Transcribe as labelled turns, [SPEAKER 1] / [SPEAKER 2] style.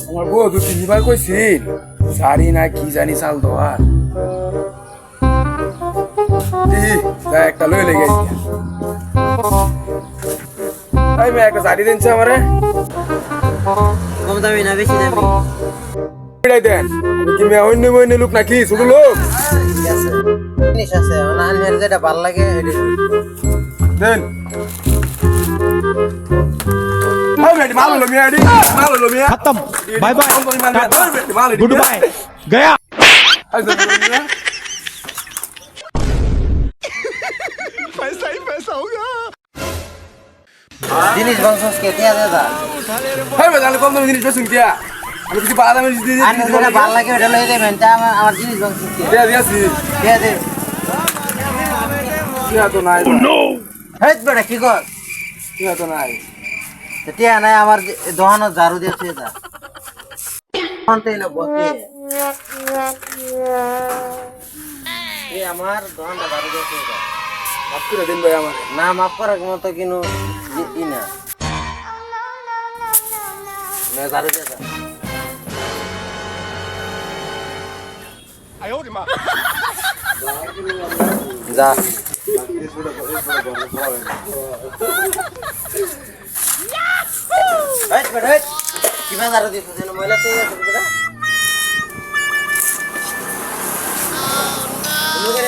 [SPEAKER 1] আমার বউ দু তিনবার কইছিল সারি না কি জানি চাল দেওয়ার যা একটা লই লেগে তাই মেয়ে একটা শাড়ি দিনছে আমারে
[SPEAKER 2] কম দামি না বেশি দামি?
[SPEAKER 1] এটাই দেন কি মেয়ে অন্য অন্য লোক নাকি ছোট লোক
[SPEAKER 2] ঠিক আছে, জিনিস আছে মানে আনমের যেটা ভালো লাগে
[SPEAKER 1] দেন माल लो मियाँ डी माल लो मियाँ
[SPEAKER 3] खत्म बाय बाय गुड बाय गया
[SPEAKER 4] पैसा ही पैसा होगा।
[SPEAKER 2] জিনিস বংশস কে দিয়া দাদা
[SPEAKER 1] है मैं जाने कौन तो जिनिस बेचूं क्या আমি কিছু বাদাম জিনিস দিয়ে
[SPEAKER 2] আনমের যেটা ভালো লাগে ওটা লই দেবেন তা আমার জিনিস বংশস কে
[SPEAKER 1] দিয়া দিয়াছি
[SPEAKER 2] দিয়া দে
[SPEAKER 1] দিয়া তো নাই
[SPEAKER 2] হেট বড় কি কর
[SPEAKER 1] দিয়া তো নাই
[SPEAKER 2] তিয়া নাই আমার দোহানো ঝাড়ু দিয়েছে এটা কোনতে না বসে এই আমার দোহানটা ঝাড়ু দিয়েছে এটা
[SPEAKER 1] মাফ করে দিন ভাই আমারে
[SPEAKER 2] না মাফ করার মতো কিনো ই না না ঝাড়ু দিয়েছে যা হেট বড় হেট কিবা ঝাড়ু দিয়েছে যেন ময়লা থেকে গেছে